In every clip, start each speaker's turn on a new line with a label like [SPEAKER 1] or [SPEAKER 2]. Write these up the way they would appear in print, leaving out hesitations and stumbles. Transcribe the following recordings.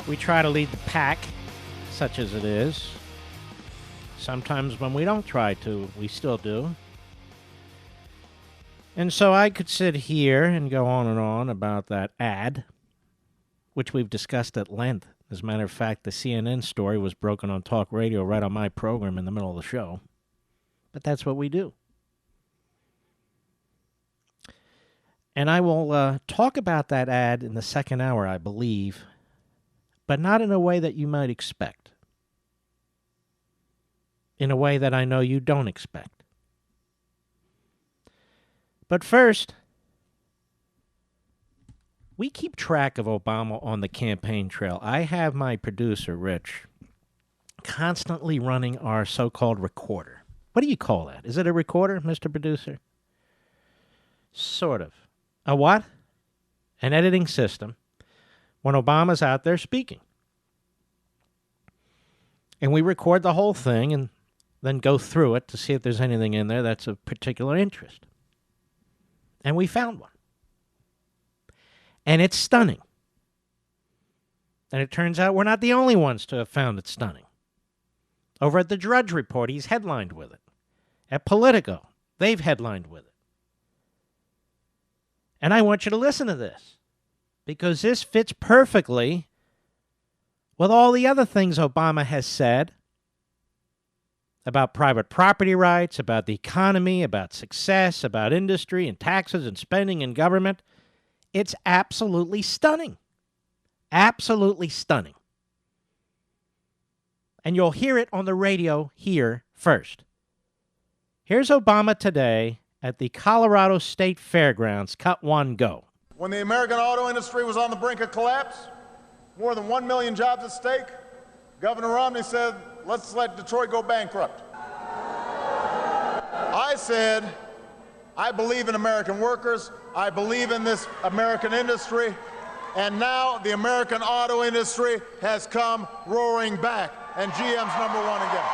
[SPEAKER 1] We try to lead the pack, such as it is. Sometimes when we don't try to, we still do. And so I could sit here and go on and on about that ad, which we've discussed at length. As a matter of fact, the CNN story was broken on talk radio right on my program in the middle of the show. But that's what we do. And I will talk about that ad in the second hour, I believe, but not in a way that you might expect. In a way that I know you don't expect. But first, we keep track of Obama on the campaign trail. I have my producer, Rich, constantly running our so-called recorder. What do you call that? Is it a recorder, Mr. Producer? Sort of. A what? An editing system when Obama's out there speaking. And we record the whole thing and then go through it to see if there's anything in there that's of particular interest. And we found one. And it's stunning. And it turns out we're not the only ones to have found it stunning. Over at the Drudge Report, he's headlined with it. At Politico, they've headlined with it. And I want you to listen to this, because this fits perfectly with all the other things Obama has said about private property rights, about the economy, about success, about industry and taxes and spending and government. It's absolutely stunning. Absolutely stunning. And you'll hear it on the radio here first. Here's Obama today at the Colorado State Fairgrounds. Cut one, go.
[SPEAKER 2] When the American auto industry was on the brink of collapse, more than 1 million jobs at stake, Governor Romney said, let's let Detroit go bankrupt. I said, I believe in American workers, I believe in this American industry, and now the American auto industry has come roaring back, and GM's number one again.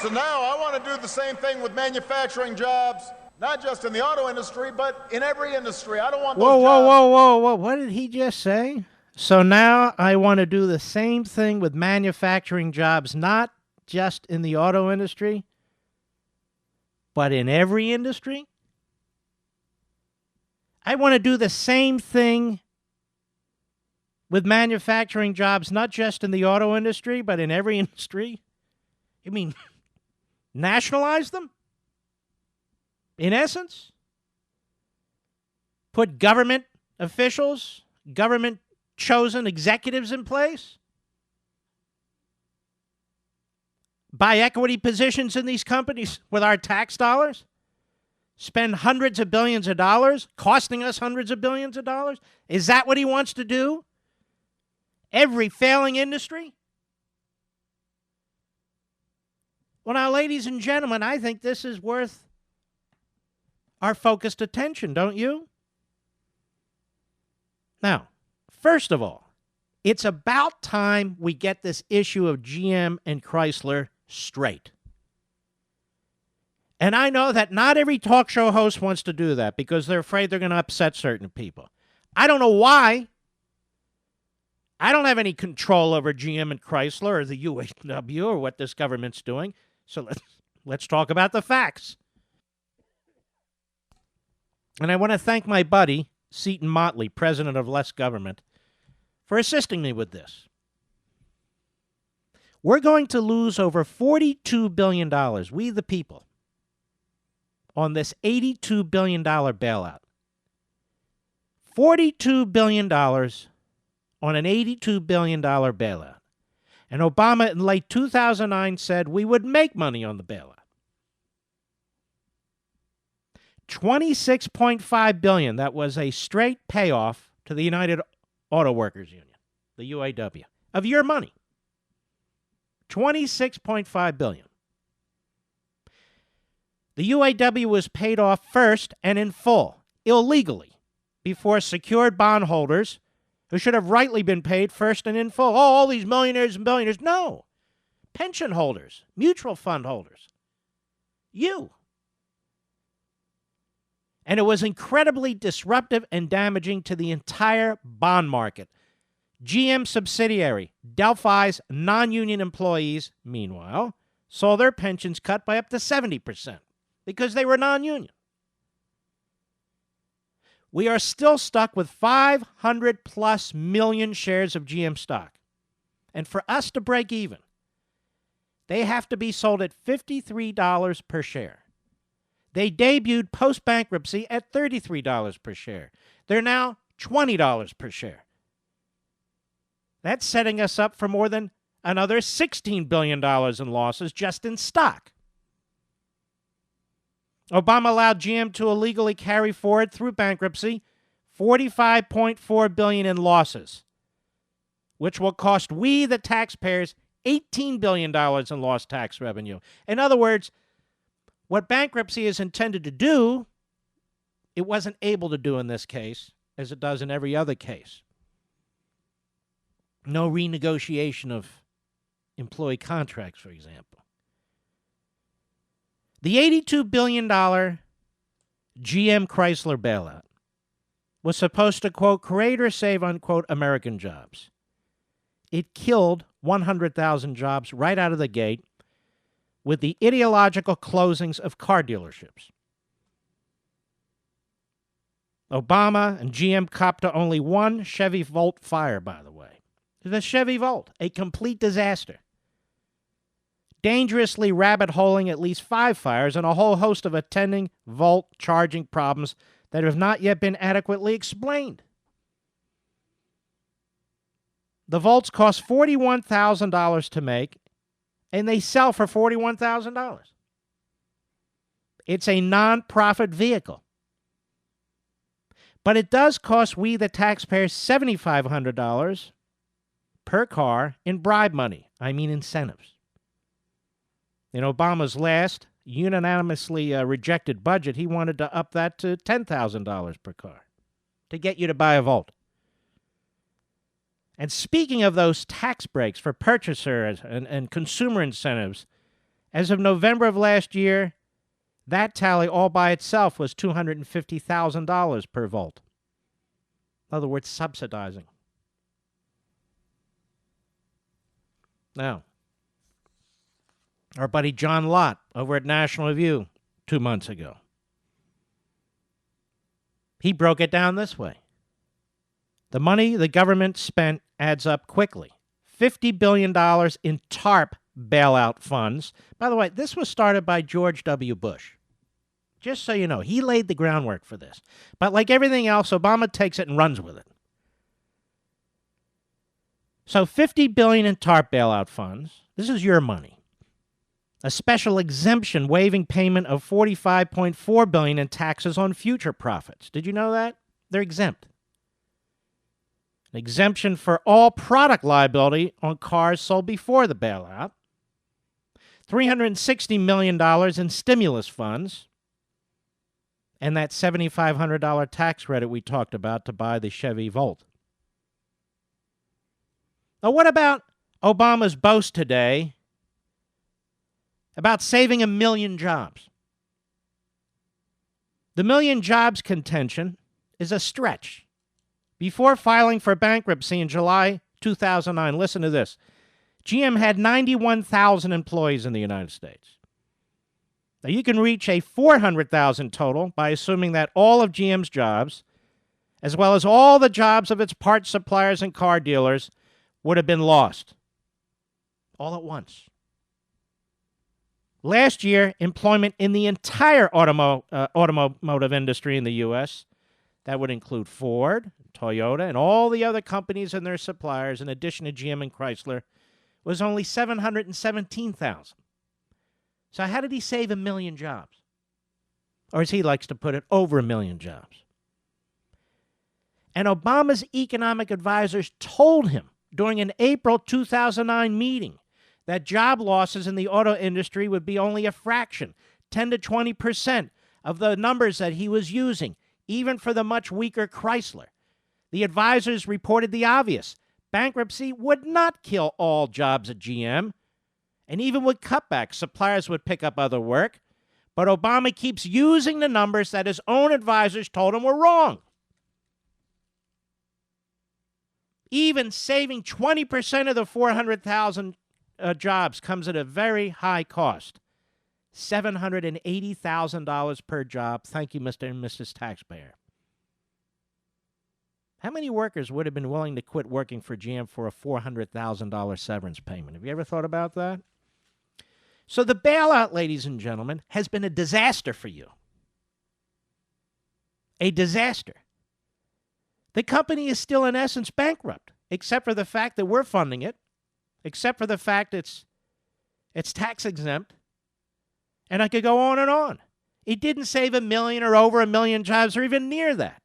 [SPEAKER 2] So now I want to do the same thing with manufacturing jobs, not just in the auto industry, but in every industry. I don't want those jobs.
[SPEAKER 1] Whoa. What did he just say? So now I want to do the same thing with manufacturing jobs, not just in the auto industry, but in every industry? I want to do the same thing with manufacturing jobs, not just in the auto industry, but in every industry? You mean nationalize them? In essence? Put government officials, government-chosen executives in place? Buy equity positions in these companies with our tax dollars? Spend hundreds of billions of dollars, costing us hundreds of billions of dollars? Is that what he wants to do? Every failing industry? Well, now, ladies and gentlemen, I think this is worth our focused attention, don't you? Now, first of all, it's about time we get this issue of GM and Chrysler straight. And I know that not every talk show host wants to do that because they're afraid they're going to upset certain people. I don't know why. I don't have any control over GM and Chrysler or the UAW or what this government's doing. So let's talk about the facts. And I want to thank my buddy, Seton Motley, president of Less Government, for assisting me with this. We're going to lose over $42 billion, we the people, on this $82 billion bailout. $42 billion on an $82 billion bailout. And Obama in late 2009 said we would make money on the bailout. $26.5 billion, that was a straight payoff to the United Auto Workers Union, the UAW, of your money. $26.5 billion. The UAW was paid off first and in full, illegally, before secured bondholders who should have rightly been paid first and in full. Oh, all these millionaires and billionaires. No. Pension holders, mutual fund holders. You. And it was incredibly disruptive and damaging to the entire bond market. GM subsidiary Delphi's non-union employees, meanwhile, saw their pensions cut by up to 70% because they were non-union. We are still stuck with 500 plus million shares of GM stock. And for us to break even, they have to be sold at $53 per share. They debuted post-bankruptcy at $33 per share. They're now $20 per share. That's setting us up for more than another $16 billion in losses just in stock. Obama allowed GM to illegally carry forward through bankruptcy $45.4 billion in losses, which will cost we, the taxpayers, $18 billion in lost tax revenue. In other words, what bankruptcy is intended to do, it wasn't able to do in this case, as it does in every other case. No renegotiation of employee contracts, for example. The $82 billion GM Chrysler bailout was supposed to, quote, create or save, unquote, American jobs. It killed 100,000 jobs right out of the gate with the ideological closings of car dealerships. Obama and GM copped to only one Chevy Volt fire, by the way. The Chevy Volt, a complete disaster. Dangerously rabbit-holing at least 5 fires and a whole host of attending Volt charging problems that have not yet been adequately explained. The Volts cost $41,000 to make, and they sell for $41,000. It's a non-profit vehicle. But it does cost we, the taxpayers, $7,500 per car in bribe money. I mean incentives. In Obama's last unanimously rejected budget, he wanted to up that to $10,000 per car to get you to buy a Volt. And speaking of those tax breaks for purchasers and consumer incentives, as of November of last year, that tally all by itself was $250,000 per Volt. In other words, subsidizing. Now, our buddy John Lott over at National Review 2 months ago, he broke it down this way. The money the government spent adds up quickly. $50 billion in TARP bailout funds. By the way, this was started by George W. Bush. Just so you know, he laid the groundwork for this. But like everything else, Obama takes it and runs with it. So $50 billion in TARP bailout funds. This is your money. A special exemption waiving payment of $45.4 billion in taxes on future profits. Did you know that? They're exempt. An exemption for all product liability on cars sold before the bailout. $360 million in stimulus funds. And that $7,500 tax credit we talked about to buy the Chevy Volt. Now, what about Obama's boast today about saving 1 million jobs? The million jobs contention is a stretch. Before filing for bankruptcy in July 2009, listen to this. GM had 91,000 employees in the United States. Now, you can reach a 400,000 total by assuming that all of GM's jobs, as well as all the jobs of its parts suppliers and car dealers, would have been lost all at once. Last year, employment in the entire automotive industry in the U.S., that would include Ford, Toyota, and all the other companies and their suppliers, in addition to GM and Chrysler, was only 717,000. So how did he save 1 million jobs? Or as he likes to put it, over 1 million jobs. And Obama's economic advisors told him during an April 2009 meeting that job losses in the auto industry would be only a fraction, 10 to 20% of the numbers that he was using, even for the much weaker Chrysler. The advisors reported the obvious. Bankruptcy would not kill all jobs at GM. And even with cutbacks, suppliers would pick up other work. But Obama keeps using the numbers that his own advisors told him were wrong. Even saving 20% of the 400,000 jobs comes at a very high cost. $780,000 per job. Thank you, Mr. and Mrs. Taxpayer. How many workers would have been willing to quit working for GM for a $400,000 severance payment? Have you ever thought about that? So the bailout, ladies and gentlemen, has been a disaster for you. A disaster. The company is still, in essence, bankrupt, except for the fact that we're funding it, except for the fact it's tax exempt, and I could go on and on. It didn't save 1 million or over 1 million jobs or even near that.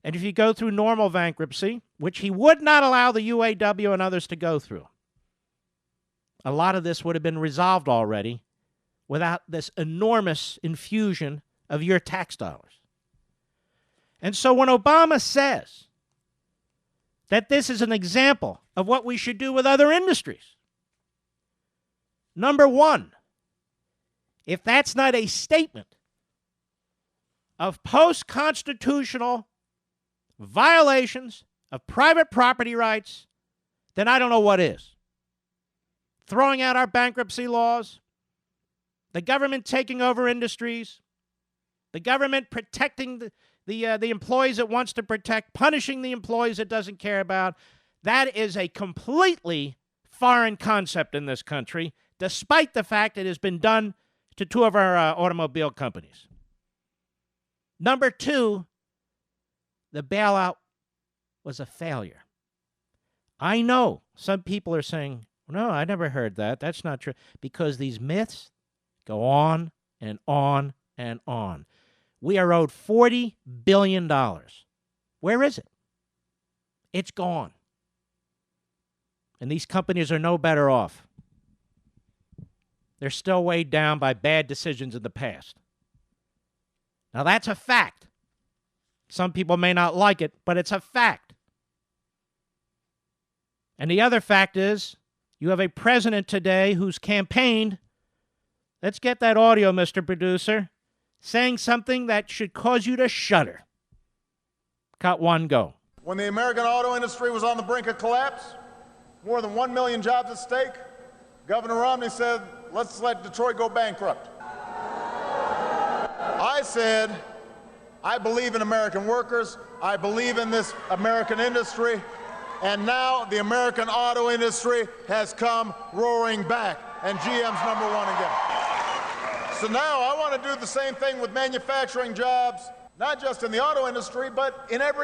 [SPEAKER 1] And if you go through normal bankruptcy, which he would not allow the UAW and others to go through, a lot of this would have been resolved already without this enormous infusion of your tax dollars. And so when Obama says that this is an example of what we should do with other industries, number one, if that's not a statement of post-constitutional violations of private property rights, then I don't know what is. Throwing out our bankruptcy laws, the government taking over industries, the government protecting the employees it wants to protect, punishing the employees it doesn't care about. That is a completely foreign concept in this country, despite the fact it has been done to two of our automobile companies. Number two, the bailout was a failure. I know some people are saying, no, I never heard that. That's not true. Because these myths go on and on and on. We are owed $40 billion. Where is it? It's gone. And these companies are no better off. They're still weighed down by bad decisions in the past. Now, that's a fact. Some people may not like it, but it's a fact. And the other fact is, you have a president today who's campaigned, let's get that audio, Mr. Producer, saying something that should cause you to shudder. Cut one, go.
[SPEAKER 2] When the American auto industry was on the brink of collapse, more than 1 million jobs at stake, Governor Romney said, let's let Detroit go bankrupt. I said, I believe in American workers, I believe in this American industry, and now the American auto industry has come roaring back, and GM's number one again. So now I want to do the same thing with manufacturing jobs, not just in the auto industry, but in every